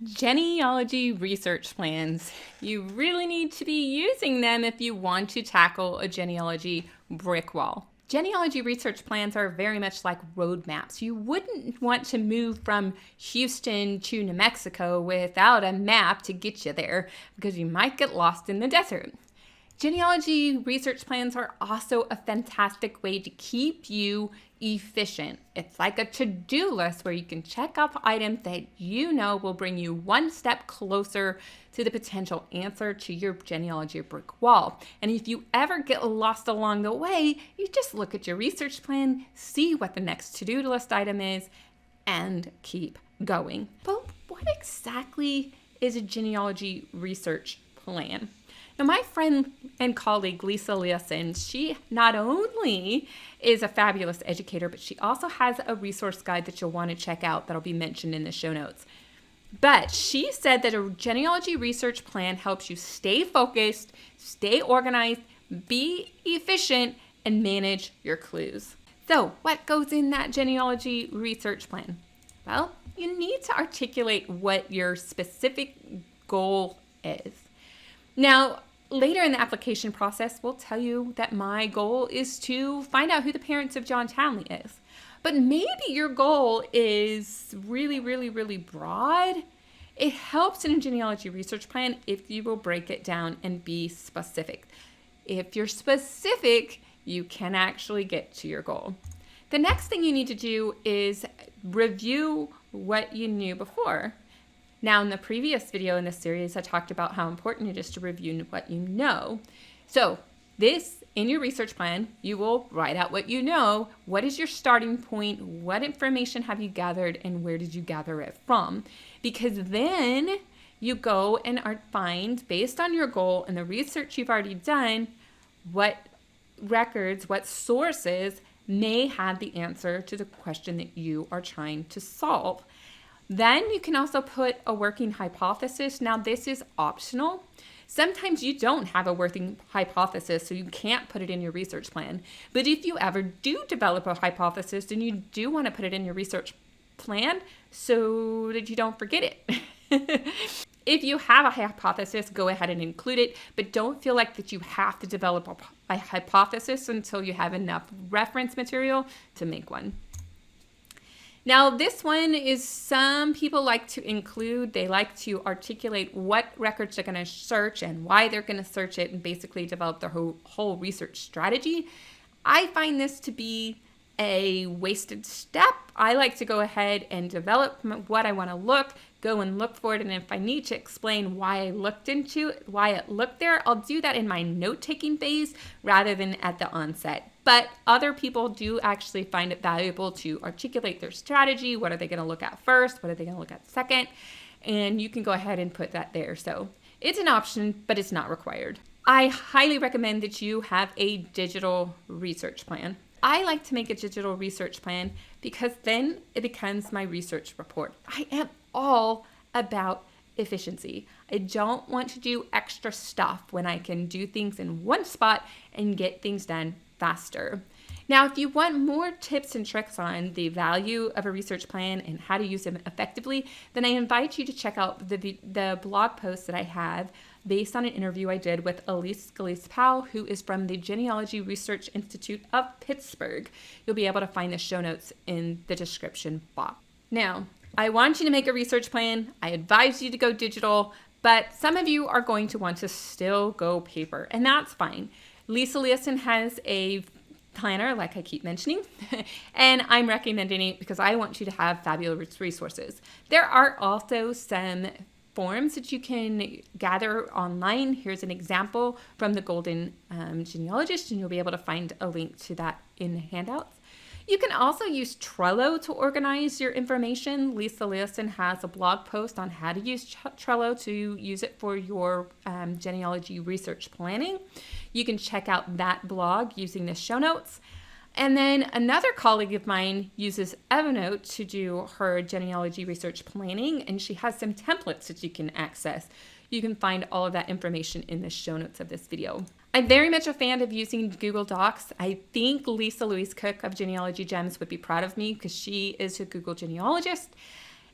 Genealogy research plans. You really need to be using them if you want to tackle a genealogy brick wall. Genealogy research plans are very much like roadmaps. You wouldn't want to move from Houston to New Mexico without a map to get you there because you might get lost in the desert. Genealogy research plans are also a fantastic way to keep you efficient. It's like a to-do list where you can check off items that you know will bring you one step closer to the potential answer to your genealogy brick wall. And if you ever get lost along the way, you just look at your research plan, see what the next to-do list item is, and keep going. But what exactly is a genealogy research plan? Now, my friend and colleague, Lisa Leeson, she not only is a fabulous educator, but she also has a resource guide that you'll want to check out that'll be mentioned in the show notes. But she said that a genealogy research plan helps you stay focused, stay organized, be efficient, and manage your clues. So, what goes in that genealogy research plan? Well, you need to articulate what your specific goal is. Now, later in the application process, we'll tell you that my goal is to find out who the parents of John Townley is. But maybe your goal is really, really, really broad. It helps in a genealogy research plan if you will break it down and be specific. If you're specific, you can actually get to your goal. The next thing you need to do is review what you knew before. Now, in the previous video in this series, I talked about how important it is to review what you know. So this, in your research plan, you will write out what you know. What is your starting point? What information have you gathered? And where did you gather it from? Because then you go and find, based on your goal and the research you've already done, what records, what sources may have the answer to the question that you are trying to solve. Then you can also put a working hypothesis. Now, this is optional. Sometimes you don't have a working hypothesis, so you can't put it in your research plan. But if you ever do develop a hypothesis, then you do want to put it in your research plan so that you don't forget it. If you have a hypothesis, go ahead and include it, but don't feel like that you have to develop a hypothesis until you have enough reference material to make one. Now, this one is some people like to include. They like to articulate what records they're going to search and why they're going to search it and basically develop their whole research strategy. I find this to be a wasted step. I like to go ahead and develop what I want to go and look for it. And if I need to explain why I looked into it, why it looked there, I'll do that in my note-taking phase rather than at the onset. But other people do actually find it valuable to articulate their strategy. What are they going to look at first? What are they going to look at second? And you can go ahead and put that there. So it's an option, but it's not required. I highly recommend that you have a digital research plan. I like to make a digital research plan because then it becomes my research report. I am all about efficiency. I don't want to do extra stuff when I can do things in one spot and get things done faster. Now, if you want more tips and tricks on the value of a research plan and how to use them effectively, then I invite you to check out the blog post that I have based on an interview I did with Elise Scalise-Powell, who is from the Genealogy Research Institute of Pittsburgh. You'll be able to find the show notes in the description box. Now, I want you to make a research plan. I advise you to go digital, but some of you are going to want to still go paper, and that's fine. Lisa Leeson has a planner, like I keep mentioning, and I'm recommending it because I want you to have fabulous resources. There are also some forms that you can gather online. Here's an example from the Golden Genealogist, and you'll be able to find a link to that in the handouts. You can also use Trello to organize your information. Lisa Leeson has a blog post on how to use Trello to use it for your genealogy research planning. You can check out that blog using the show notes. And then another colleague of mine uses Evernote to do her genealogy research planning, and she has some templates that you can access. You can find all of that information in the show notes of this video. I'm very much a fan of using Google Docs. I think Lisa Louise Cook of Genealogy Gems would be proud of me because she is a Google genealogist.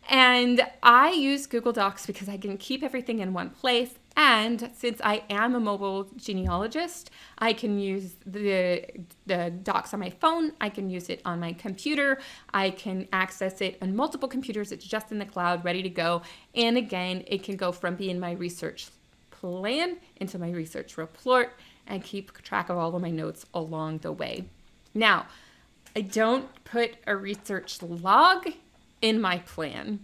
And I use Google Docs because I can keep everything in one place. And since I am a mobile genealogist, I can use the docs on my phone. I can use it on my computer. I can access it on multiple computers. It's just in the cloud, ready to go. And again, it can go from being my research plan into my research report and keep track of all of my notes along the way. Now, I don't put a research log in my plan.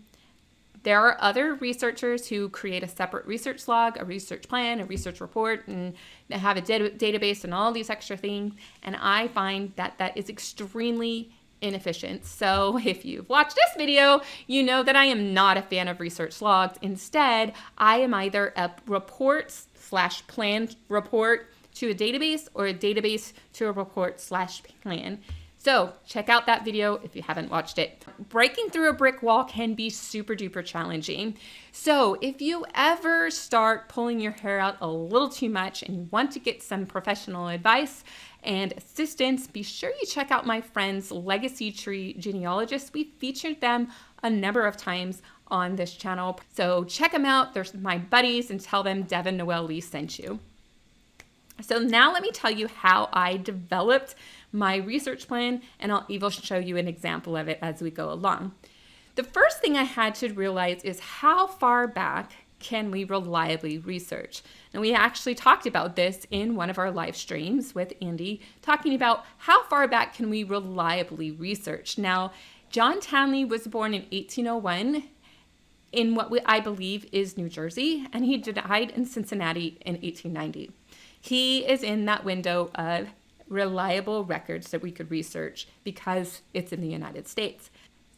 There are other researchers who create a separate research log, a research plan, a research report, and they have a database and all these extra things. And I find that that is extremely inefficient. So if you've watched this video, you know that I am not a fan of research logs. Instead, I am either a report/plan report to a database or a database to a report/plan. So check out that video if you haven't watched it. Breaking through a brick wall can be super duper challenging. So if you ever start pulling your hair out a little too much and you want to get some professional advice and assistance, be sure you check out my friends Legacy Tree Genealogists. We featured them a number of times on this channel. So check them out. They're my buddies, and tell them Devin Noel Lee sent you. So now let me tell you how I developed my research plan, and I'll even show you an example of it as we go along. The first thing I had to realize is how far back can we reliably research? And we actually talked about this in one of our live streams with Andy, talking about how far back can we reliably research. Now, John Townley was born in 1801 in what I believe is New Jersey, and he died in Cincinnati in 1890. He is in that window of reliable records that we could research because it's in the United States.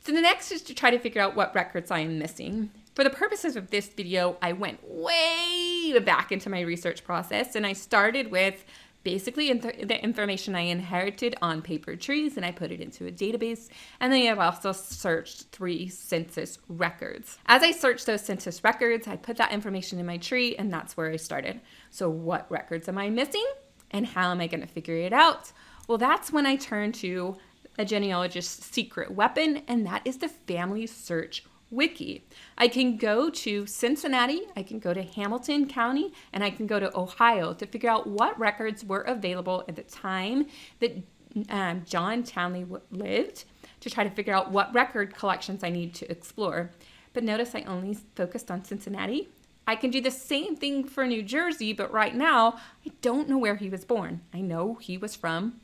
So the next is to try to figure out what records I am missing. For the purposes of this video, I went way back into my research process, and I started with basically the information I inherited on paper trees, and I put it into a database. And then I've also searched 3 census records. As I searched those census records, I put that information in my tree, and that's where I started. So what records am I missing, and how am I going to figure it out? Well, that's when I turned to a genealogist's secret weapon, and that is the Family Search Wiki. I can go to Cincinnati, I can go to Hamilton County, and I can go to Ohio to figure out what records were available at the time that John Townley lived, to try to figure out what record collections I need to explore. But notice I only focused on Cincinnati. I can do the same thing for New Jersey, but right now I don't know where he was born. I know he was from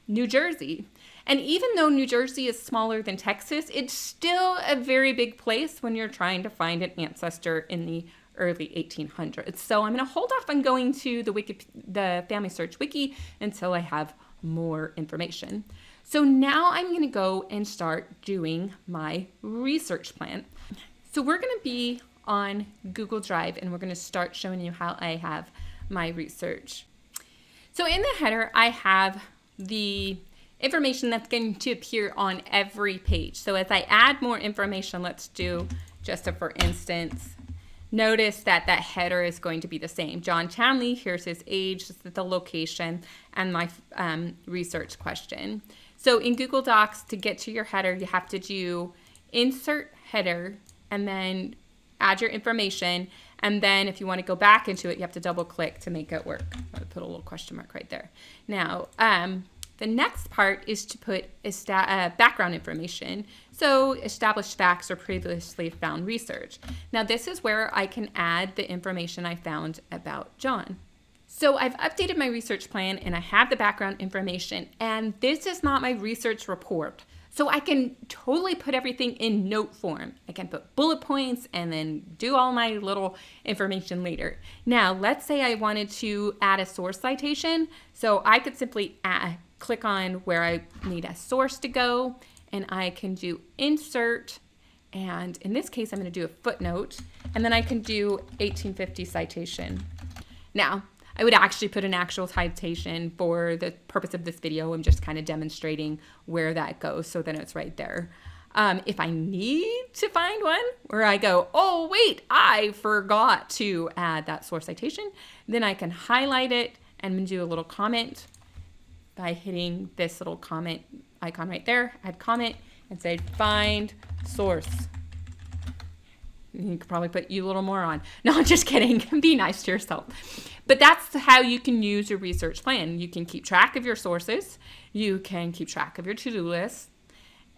New Jersey. And even though New Jersey is smaller than Texas, it's still a very big place when you're trying to find an ancestor in the early 1800s. So I'm going to hold off on going to the Family Search Wiki until I have more information. So now I'm going to go and start doing my research plan. So we're going to be on Google Drive, and we're going to start showing you how I have my research. So in the header, I have the information that's going to appear on every page. So as I add more information, let's do just a for instance, notice that that header is going to be the same. John Townley, here's his age, the location, and my research question. So in Google Docs, to get to your header, you have to do insert header and then add your information. And then if you want to go back into it, you have to double click to make it work. I'm going to put a little question mark right there. Now, the next part is to put background information. So established facts or previously found research. Now this is where I can add the information I found about John. So I've updated my research plan and I have the background information, and this is not my research report. So I can totally put everything in note form. I can put bullet points and then do all my little information later. Now, let's say I wanted to add a source citation. So I could simply click on where I need a source to go, and I can do insert. And in this case, I'm going to do a footnote, and then I can do 1850 citation. Now, I would actually put an actual citation for the purpose of this video. I'm just kind of demonstrating where that goes, so then it's right there. If I need to find one where I go, oh wait, I forgot to add that source citation, then I can highlight it and do a little comment by hitting this little comment icon right there, add comment, and say find source. You could probably put you little moron. No, I'm just kidding. Be nice to yourself. But that's how you can use your research plan. You can keep track of your sources. You can keep track of your to-do list.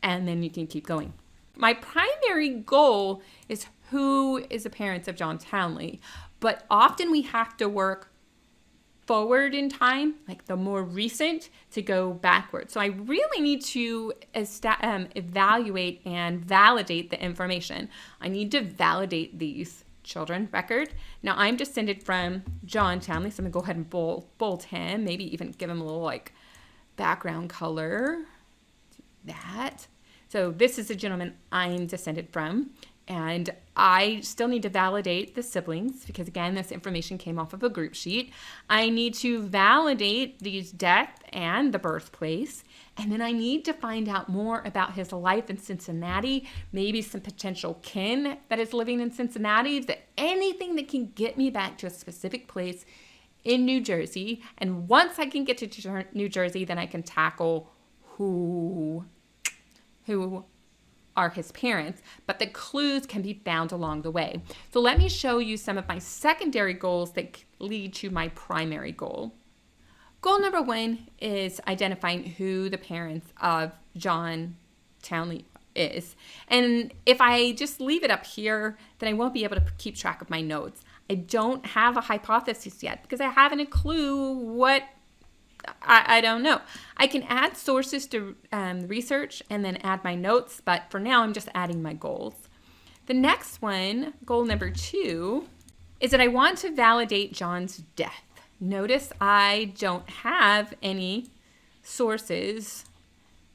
And then you can keep going. My primary goal is who is the parents of John Townley. But often we have to work forward in time, like the more recent, to go backward. So I really need to evaluate and validate the information. I need to validate these children record. Now I'm descended from John Townley, so I'm gonna go ahead and bold him, maybe even give him a little like background color. That. So this is the gentleman I'm descended from. And I still need to validate the siblings because, again, this information came off of a group sheet. I need to validate these death and the birthplace. And then I need to find out more about his life in Cincinnati, maybe some potential kin that is living in Cincinnati, anything that can get me back to a specific place in New Jersey. And once I can get to New Jersey, then I can tackle who are his parents, but the clues can be found along the way. So let me show you some of my secondary goals that lead to my primary goal. Goal number 1 is identifying who the parents of John Townley is. And if I just leave it up here, then I won't be able to keep track of my notes. I don't have a hypothesis yet because I haven't a clue what I don't know. I can add sources to research and then add my notes, but for now I'm just adding my goals. The next one, goal number 2, is that I want to validate John's death. Notice I don't have any sources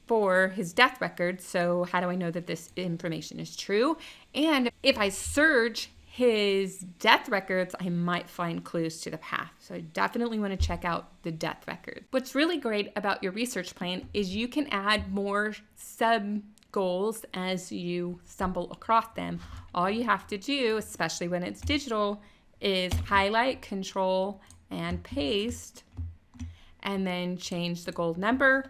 for his death record, so how do I know that this information is true? And if I search his death records, I might find clues to the path. So I definitely want to check out the death record. What's really great about your research plan is you can add more sub goals as you stumble across them. All you have to do, especially when it's digital, is highlight, control, and paste, and then change the goal number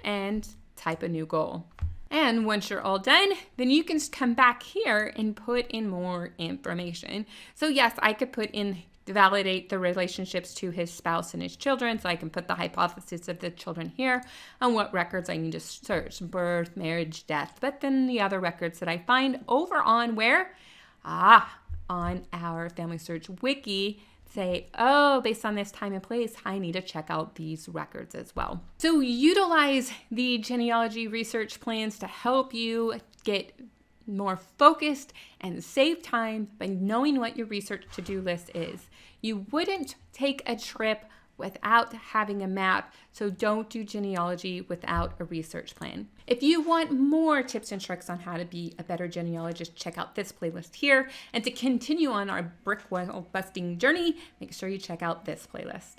and type a new goal. And once you're all done, then you can come back here and put in more information. So yes, I could put in to validate the relationships to his spouse and his children. So I can put the hypothesis of the children here and what records I need to search: birth, marriage, death. But then the other records that I find over on where? On our Family Search Wiki, say, oh, based on this time and place, I need to check out these records as well. So utilize the genealogy research plans to help you get more focused and save time by knowing what your research to-do list is. You wouldn't take a trip without having a map, so don't do genealogy without a research plan. If you want more tips and tricks on how to be a better genealogist, check out this playlist here. And to continue on our brick wall busting journey, make sure you check out this playlist.